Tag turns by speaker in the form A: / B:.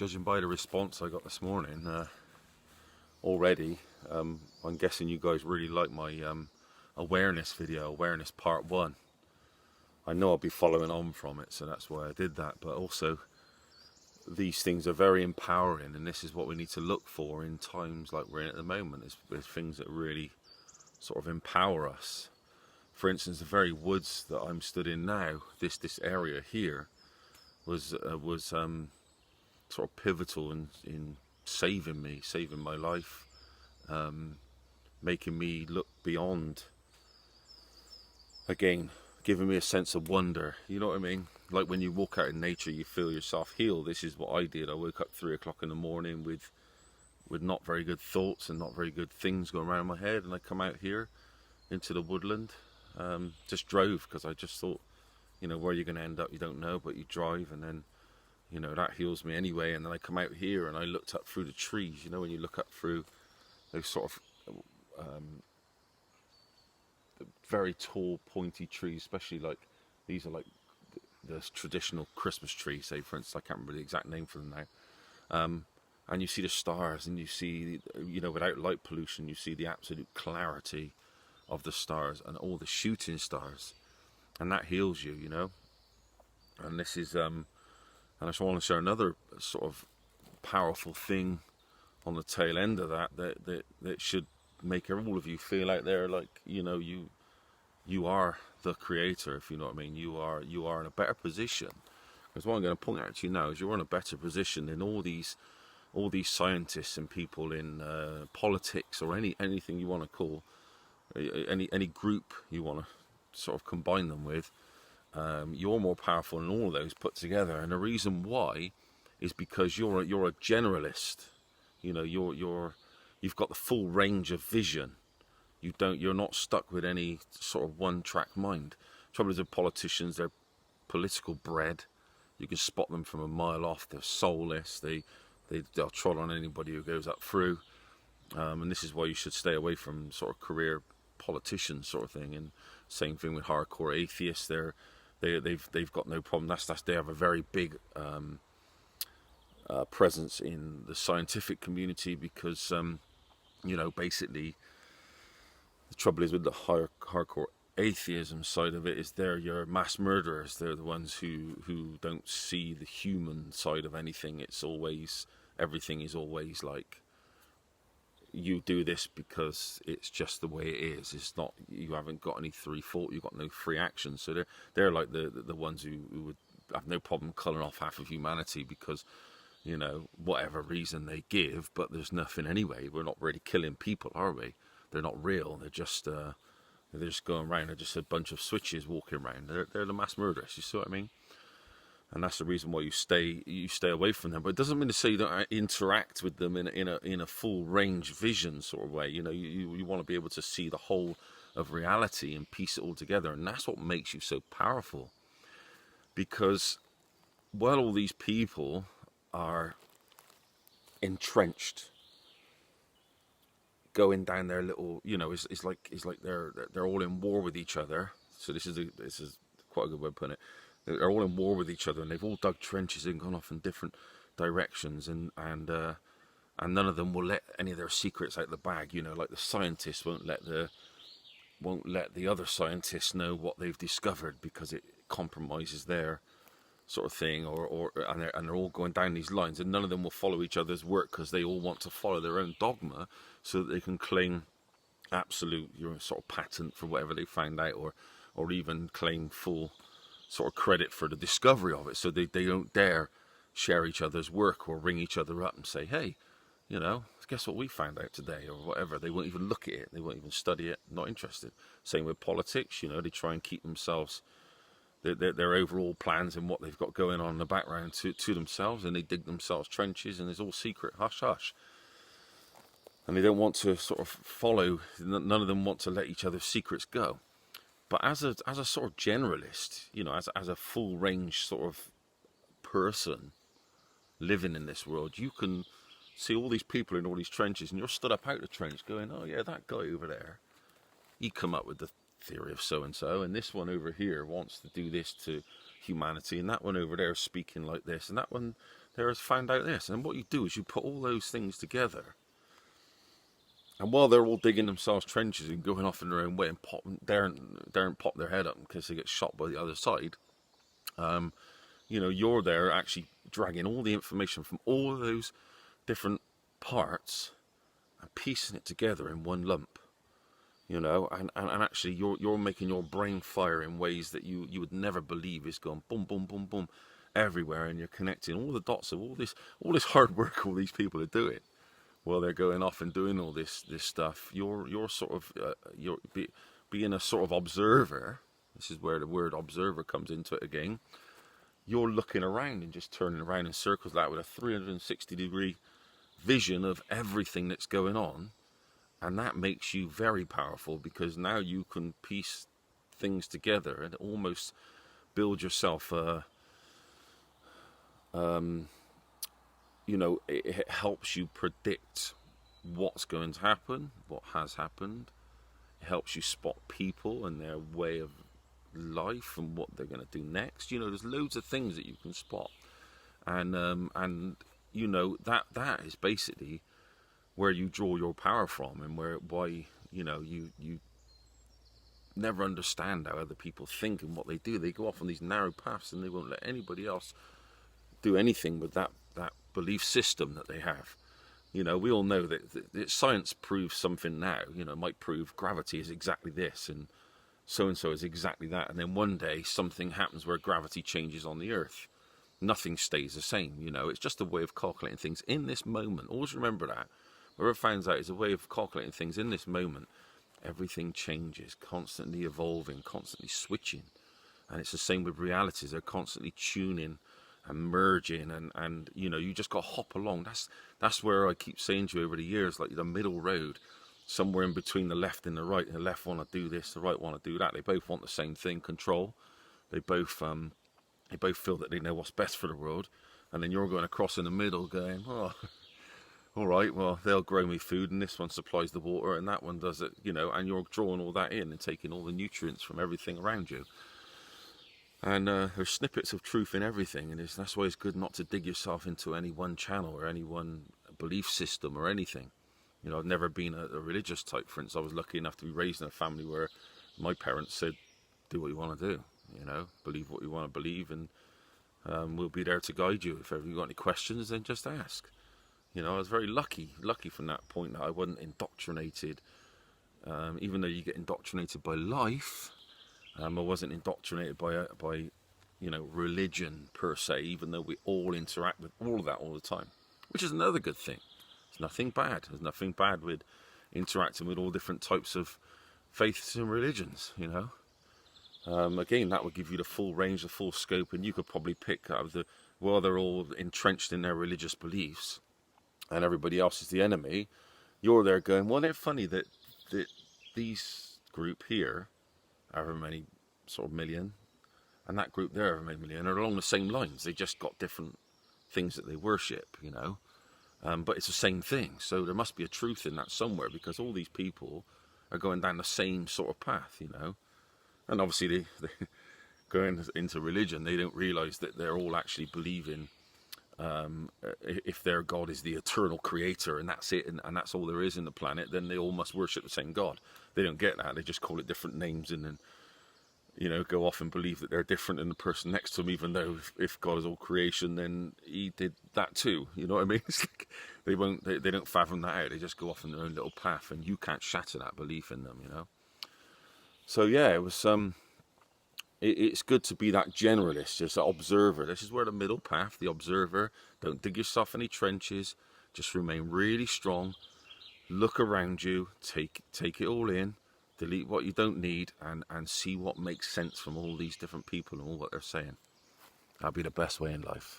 A: Judging by the response I got this morning already, I'm guessing you guys really like my awareness video, awareness part 1. I know I'll be following on from it, so that's why I did that. But also, these things are very empowering, and this is what we need to look for in times like we're in at the moment. Is things that really sort of empower us. For instance, the very woods that I'm stood in now, this area here, was sort of pivotal in saving me, saving my life, making me look beyond. Again, giving me a sense of wonder. You know what I mean? Like when you walk out in nature, you feel yourself heal. This is what I did. I woke up 3 o'clock in the morning with not very good thoughts and not very good things going around my head, and I come out here into the woodland. Just drove because I just thought, you know, where you're going to end up, you don't know, but you drive, and then, you know, that heals me anyway. And then I come out here and I looked up through the trees. You know, when you look up through those sort of very tall, pointy trees, especially like these are like the traditional Christmas trees, say, for instance. I can't remember the exact name for them now. And you see the stars, and you see, you know, without light pollution, you see the absolute clarity of the stars and all the shooting stars, and that heals you, you know. And this is and I just want to share another sort of powerful thing on the tail end of that should make all of you feel out there like, you know, you are the creator, if you know what I mean. You are in a better position. Because what I'm going to point out to you now is you're in a better position than all these scientists and people in politics, or anything you want to call, any group you want to sort of combine them with. You're more powerful than all of those put together, and the reason why is because you're a generalist. You know, you've got the full range of vision. You're not stuck with any sort of one-track mind. Trouble is with politicians, they're political bred. You can spot them from a mile off. They're soulless. They'll trot on anybody who goes up through. And this is why you should stay away from sort of career politicians, sort of thing. And same thing with hardcore atheists. They've got no problem. They have a very big presence in the scientific community because you know, basically the trouble is with the hardcore atheism side of it is they're your mass murderers. They're the ones who don't see the human side of anything. Everything is always like, you do this because it's just the way it is. It's not, you haven't got any free thought, you've got no free action. So they're like the ones who would have no problem culling off half of humanity because, you know, whatever reason they give, but there's nothing anyway. We're not really killing people, are we? They're not real. They're just going around. They're just a bunch of switches walking around. They're the mass murderers. You see what I mean? And that's the reason why you stay away from them. But it doesn't mean to say you don't interact with them in a full range vision sort of way. You know, you want to be able to see the whole of reality and piece it all together, and that's what makes you so powerful. Because while all these people are entrenched, going down their little, you know, it's like they're all in war with each other. So this is quite a good way of putting it. They're all in war with each other, and they've all dug trenches and gone off in different directions, and none of them will let any of their secrets out the bag. You know, like the scientists won't let the other scientists know what they've discovered because it compromises their sort of thing, and they're all going down these lines, and none of them will follow each other's work because they all want to follow their own dogma so that they can claim absolute, you know, sort of patent for whatever they found out, or even claim full sort of credit for the discovery of it. So they don't dare share each other's work or ring each other up and say, hey, you know, guess what we found out today, or whatever. They won't even look at it. They won't even study it. Not interested. Same with politics. You know, they try and keep themselves, their overall plans and what they've got going on in the background to themselves, and they dig themselves trenches, and it's all secret, hush hush. And they don't want to sort of follow. None of them want to let each other's secrets go. But as a sort of generalist, you know, as a full range sort of person living in this world, you can see all these people in all these trenches, and you're stood up out the trench going, oh yeah, that guy over there, he come up with the theory of so and so, and this one over here wants to do this to humanity, and that one over there is speaking like this, and that one there has found out this. And what you do is you put all those things together, and while they're all digging themselves trenches and going off in their own way and daren't pop their head up because they get shot by the other side, you're there actually dragging all the information from all of those different parts and piecing it together in one lump. And actually you're making your brain fire in ways that you would never believe is going boom, boom, boom, boom everywhere, and you're connecting all the dots of all this hard work all these people are doing while they're going off and doing all this stuff. You're sort of being a sort of observer. This is where the word observer comes into it again. You're looking around and just turning around in circles like with a 360-degree vision of everything that's going on. And that makes you very powerful, because now you can piece things together and almost build yourself it helps you predict what's going to happen, what has happened. It helps you spot people and their way of life and what they're going to do next. There's loads of things that you can spot. And that is basically where you draw your power from, and why you never understand how other people think and what they do. They go off on these narrow paths and they won't let anybody else do anything with that belief system that they have. We all know that science proves something now. It might prove gravity is exactly this and so is exactly that, and then one day something happens where gravity changes on the Earth. Nothing stays the same. It's just a way of calculating things in this moment. Always remember that. Whoever finds out is a way of calculating things in this moment. Everything changes, constantly evolving, constantly switching. And it's the same with realities. They're constantly tuning and merging, and you just got to hop along. That's where I keep saying to you over the years, like the middle road, somewhere in between the left and the right. The left want to do this, the right want to do that. They both want the same thing, control. They both feel that they know what's best for the world. And then you're going across in the middle going, oh, all right, well, they'll grow me food, and this one supplies the water, and that one does it, and you're drawing all that in and taking all the nutrients from everything around you. And there's snippets of truth in everything, and that's why it's good not to dig yourself into any one channel or any one belief system or anything. I've never been a religious type. For instance, I was lucky enough to be raised in a family where my parents said, do what you want to do, believe what you want to believe, and we'll be there to guide you. If ever you've got any questions, then just ask. I was very lucky from that point that I wasn't indoctrinated. Even though you get indoctrinated by life, I wasn't indoctrinated by religion per se, even though we all interact with all of that all the time, which is another good thing. It's nothing bad. There's nothing bad with interacting with all different types of faiths and religions, Again, that would give you the full range, the full scope, and you could probably pick out of while they're all entrenched in their religious beliefs, and everybody else is the enemy, you're there going, well, they're funny that these group here, however many sort of million, and that group there, however many million, are along the same lines. They just got different things that they worship, but it's the same thing. So there must be a truth in that somewhere, because all these people are going down the same sort of path, And obviously they going into religion, they don't realise that they're all actually believing if their God is the eternal creator and that's it, and that's all there is in the planet, then they all must worship the same God. They don't get that. They just call it different names and then, go off and believe that they're different than the person next to them, even though if God is all creation, then he did that too. You know what I mean? It's like they don't fathom that out. They just go off on their own little path, and you can't shatter that belief in them, So yeah, it was it's good to be that generalist, just an observer. This is where the middle path, the observer. Don't dig yourself any trenches. Just remain really strong. Look around you. Take it all in. Delete what you don't need, and see what makes sense from all these different people and all what they're saying. That'd be the best way in life.